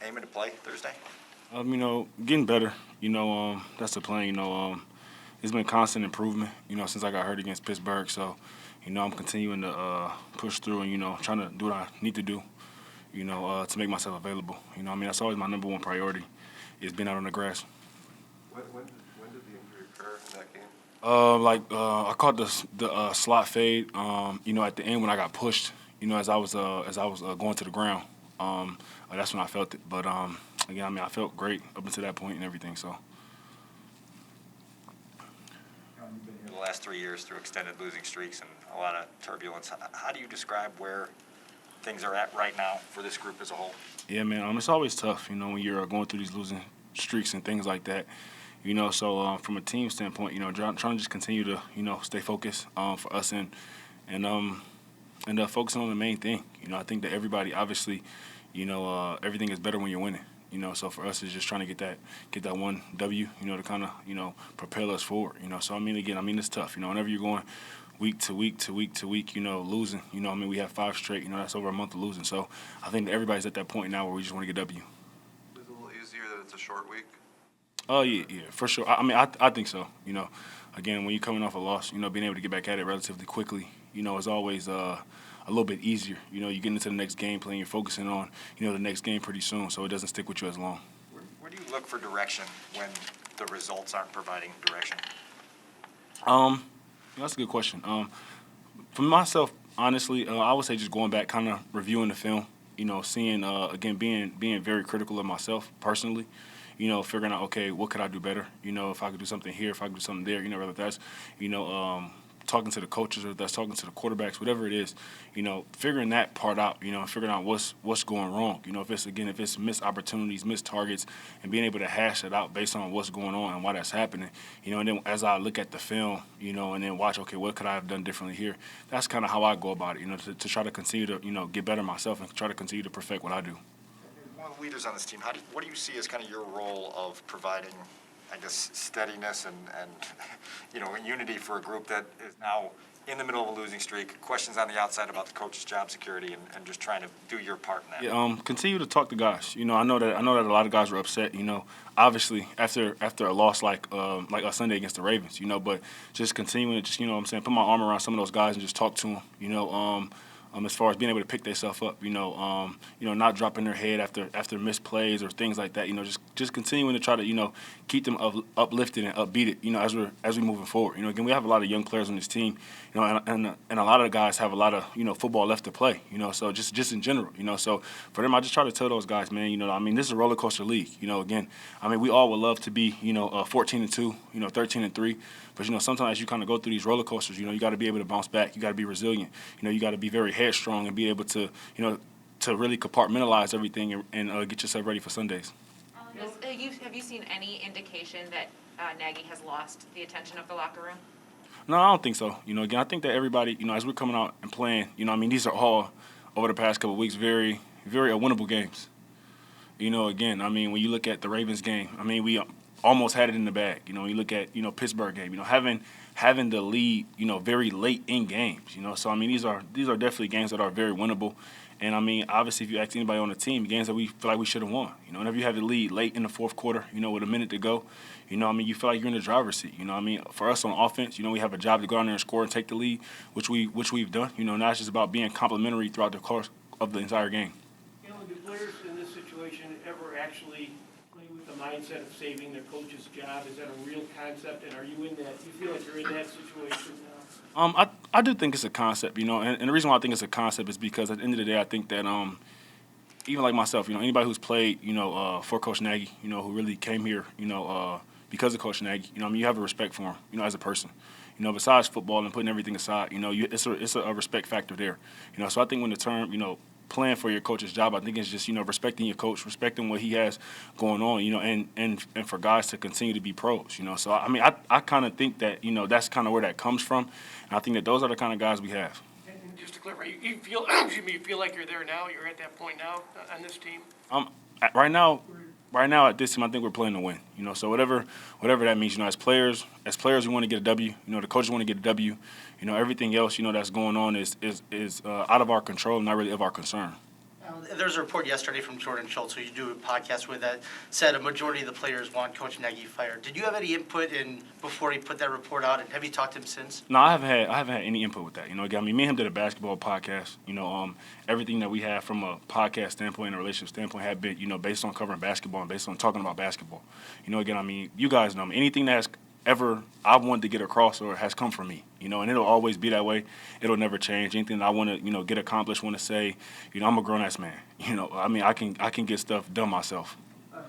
came into play Thursday? Getting better. That's the plan. It's been constant improvement. Since I got hurt against Pittsburgh. So, I'm continuing to push through and trying to do what I need to do. To make myself available. That's always my number one priority, is being out on the grass. When did the injury occur in that game? I caught the slot fade. At the end when I got pushed. As I was going to the ground. That's when I felt it. But again, I felt great up until that point and everything. So. In the last 3 years, through extended losing streaks and a lot of turbulence, how do you describe where things are at right now for this group as a whole? Yeah, man. It's always tough. When you're going through these losing streaks and things like that. So from a team standpoint, trying to just continue to stay focused for us and focusing on the main thing. I think that everybody obviously, everything is better when you're winning. So for us, it's just trying to get that one W, to kind of propel us forward. So it's tough. Whenever you're going week to week to week to week, losing. We have 5 straight. That's over a month of losing. So I think that everybody's at that point now where we just want to get W. Is it a little easier that it's a short week? Oh yeah, for sure. I think so. Again, when you're coming off a loss, being able to get back at it relatively quickly, is always a little bit easier. You get into the next game plan, you're focusing on, the next game pretty soon, so it doesn't stick with you as long. Where do you look for direction when the results aren't providing direction? That's a good question. For myself, honestly, I would say just going back, kind of reviewing the film, seeing, again, being very critical of myself personally. Figuring out, okay, what could I do better? If I could do something here, if I could do something there, whether that's, talking to the coaches or that's talking to the quarterbacks, whatever it is, figuring that part out, and figuring out what's going wrong. If it's missed opportunities, missed targets, and being able to hash it out based on what's going on and why that's happening, and then as I look at the film, and then watch, okay, what could I have done differently here? That's kind of how I go about it, to try to continue to, get better myself and try to continue to perfect what I do. One of the leaders on this team, what do you see as kind of your role of providing, I guess, steadiness and unity for a group that is now in the middle of a losing streak, questions on the outside about the coach's job security, and just trying to do your part in that? Yeah, continue to talk to guys. I know that a lot of guys were upset. Obviously after a loss like a Sunday against the Ravens. But just continuing to just put my arm around some of those guys and just talk to them. As far as being able to pick themselves up, not dropping their head after missed plays or things like that, just continuing to try to, keep them uplifted and upbeat it, as we moving forward. Again, we have a lot of young players on this team, and a lot of the guys have a lot of, football left to play, so just in general, so for them, I just try to tell those guys, man, this is a roller coaster league, again, we all would love to be, 14-2, 13-3. But, sometimes you kind of go through these roller coasters. You got to be able to bounce back. You got to be resilient. You got to be very headstrong and be able to, to really compartmentalize everything and get yourself ready for Sundays. Have you seen any indication that Nagy has lost the attention of the locker room? No, I don't think so. Again, I think that everybody, as we're coming out and playing, these are all, over the past couple of weeks, very, very winnable games. Again, when you look at the Ravens game, we almost had it in the bag. You look at, Pittsburgh game, having the lead, very late in games, So, these are definitely games that are very winnable. And, obviously, if you ask anybody on the team, games that we feel like we should have won. Whenever you have the lead late in the fourth quarter, with a minute to go, you feel like you're in the driver's seat. For us on offense, we have a job to go out there and score and take the lead, which we've done. Now it's just about being complimentary throughout the course of the entire game. Do players in this situation ever actually play with the mindset of saving their coach's job? Is that a real concept, and are you in that? Do you feel like you're in that situation now? I do think it's a concept, and the reason why I think it's a concept is because at the end of the day, I think that even like myself, anybody who's played, for Coach Nagy, who really came here, because of Coach Nagy, you have a respect for him, as a person. Besides football and putting everything aside, it's a respect factor there. So I think when the term, playing for your coach's job, I think it's just, respecting your coach, respecting what he has going on, and for guys to continue to be pros, So, I kind of think that, that's kind of where that comes from. And I think that those are the kind of guys we have. And just to clarify, you feel, you feel like you're there now? You're at that point now on this team? Right now at this team, I think we're playing to win. So whatever that means. As players, we want to get a W. The coaches want to get a W. Everything else, that's going on is out of our control, not really of our concern. Alan, There's a report yesterday from Jordan Schultz, who you do a podcast with, that said a majority of the players want Coach Nagy fired. Did you have any input in before he put that report out, and have you talked to him since? No, I haven't had any input with that. You know, again, I mean, me and him did a basketball podcast. You know, everything that we have from a podcast standpoint and a relationship standpoint had been, you know, based on covering basketball and based on talking about basketball. You know, again, I mean, you guys know me. Anything that has ever I've wanted to get across or has come from me, you know, and it'll always be that way. It'll never change. Anything that I want to, you know, get accomplished, want to say, you know, I'm a grown-ass man. You know, I mean, I can get stuff done myself.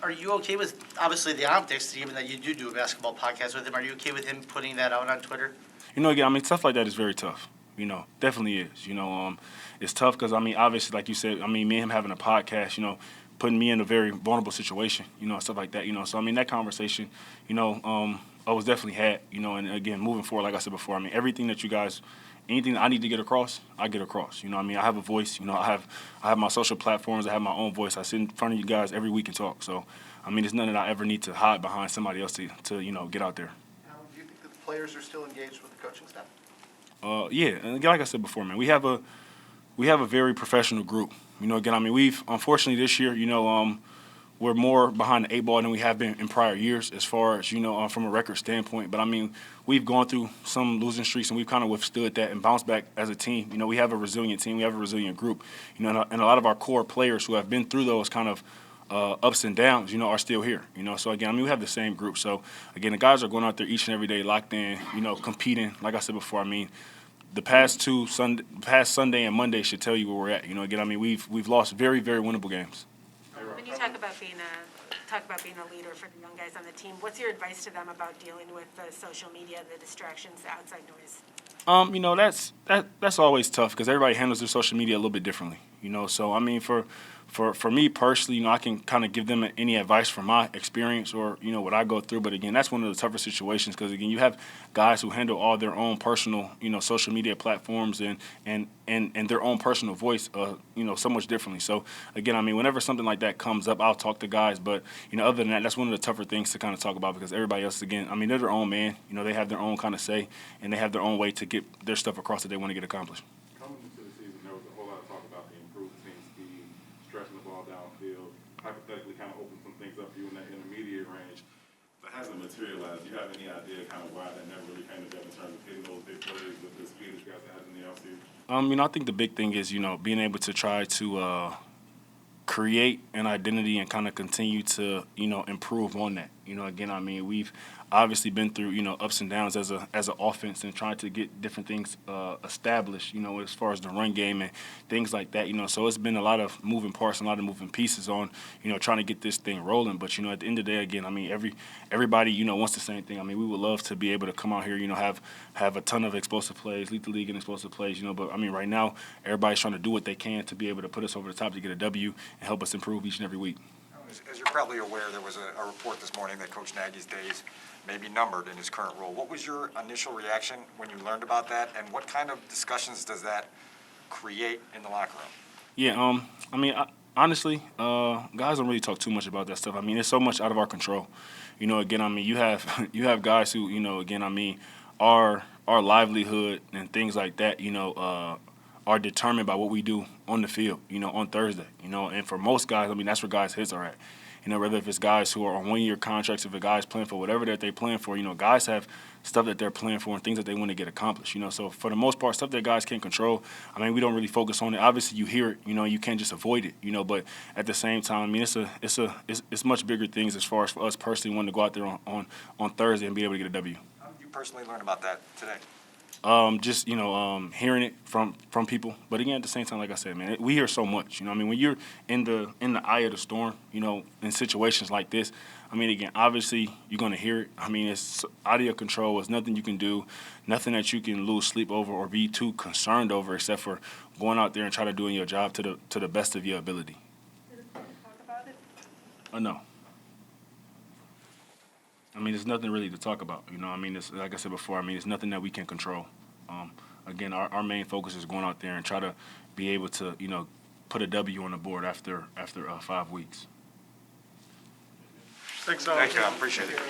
Are you okay with, obviously, the optics, given that you do a basketball podcast with him? Are you okay with him putting that out on Twitter? You know, again, I mean, stuff like that is very tough. You know, definitely is. You know, it's tough because, I mean, obviously, like you said, I mean, me and him having a podcast, you know, putting me in a very vulnerable situation, you know, stuff like that, you know. So, I mean, that conversation, you know, I was definitely had, you know, and again, moving forward, like I said before, I mean, everything that you guys, anything that I need to get across, I get across. You know, I mean, I have a voice. You know, I have my social platforms. I have my own voice. I sit in front of you guys every week and talk. So, I mean, it's nothing that I ever need to hide behind somebody else to you know, get out there. Do you think that the players are still engaged with the coaching staff? Yeah, and again, like I said before, man, we have a very professional group. You know, again, I mean, we've unfortunately this year, you know, we're more behind the 8 ball than we have been in prior years as far as, you know, from a record standpoint. But, I mean, we've gone through some losing streaks, and we've kind of withstood that and bounced back as a team. You know, we have a resilient team. We have a resilient group. You know, and a lot of our core players who have been through those kind of ups and downs, you know, are still here. You know, so, again, I mean, we have the same group. So, again, the guys are going out there each and every day locked in, you know, competing. Like I said before, I mean, the past Sunday and Monday should tell you where we're at. You know, again, I mean, we've lost very, very winnable games. When you talk about being a leader for the young guys on the team, what's your advice to them about dealing with the social media, the distractions, the outside noise? You know, that's always tough because everybody handles their social media a little bit differently. You know, so I mean, for me personally, you know, I can kind of give them any advice from my experience or, you know, what I go through. But again, that's one of the tougher situations because, again, you have guys who handle all their own personal, you know, social media platforms and their own personal voice, you know, so much differently. So, again, I mean, whenever something like that comes up, I'll talk to guys. But, you know, other than that, that's one of the tougher things to kind of talk about because everybody else, again, I mean, they're their own man. You know, they have their own kind of say and they have their own way to get their stuff across that they want to get accomplished. Coming into the season, there was a whole lot of talk about the improved team speed, stretching the ball downfield, hypothetically kind of open some things up for you in that intermediate range. But hasn't materialized. Do you have any idea kind of why that never really came together in terms of hitting those big plays with the speed that you guys had in the offseason? You know, I think the big thing is, you know, being able to try to create an identity and kind of continue to, you know, improve on that. You know, again, I mean, we've obviously been through, you know, ups and downs as an offense and trying to get different things established, you know, as far as the run game and things like that, you know. So it's been a lot of moving parts and a lot of moving pieces on, you know, trying to get this thing rolling. But, you know, at the end of the day, again, I mean, everybody, you know, wants the same thing. I mean, we would love to be able to come out here, you know, have a ton of explosive plays, lead the league in explosive plays, you know. But, I mean, right now, everybody's trying to do what they can to be able to put us over the top to get a W and help us improve each and every week. As you're probably aware, there was a report this morning that Coach Nagy's days may be numbered in his current role. What was your initial reaction when you learned about that, and what kind of discussions does that create in the locker room? Yeah, I mean, honestly, guys don't really talk too much about that stuff. I mean, it's so much out of our control. You know, again, I mean, you have guys who, you know, again, I mean, our livelihood and things like that, you know, are determined by what we do on the field, you know, on Thursday, you know. And for most guys, I mean, that's where guys' heads are at. You know, whether if it's guys who are on one-year contracts, if a guy's playing for whatever that they're playing for, you know, guys have stuff that they're playing for and things that they want to get accomplished, you know. So for the most part, stuff that guys can't control, I mean, we don't really focus on it. Obviously, you hear it, you know, you can't just avoid it, you know. But at the same time, I mean, it's much bigger things as far as for us personally wanting to go out there on Thursday and be able to get a W. How did you personally learn about that today? Just, you know, hearing it from people. But again, at the same time, like I said, man, we hear so much. You know, I mean, when you're in the eye of the storm, you know, in situations like this, I mean, again, obviously you're going to hear it. I mean, it's out of your control. There's nothing you can do, nothing that you can lose sleep over or be too concerned over, except for going out there and try to do your job to the best of your ability. Did the player talk about it? No. I mean, there's nothing really to talk about. You know, I mean, it's, like I said before, I mean, it's nothing that we can control. Again, our main focus is going out there and try to be able to, you know, put a W on the board after 5 weeks. Thanks, Thank you, I appreciate it.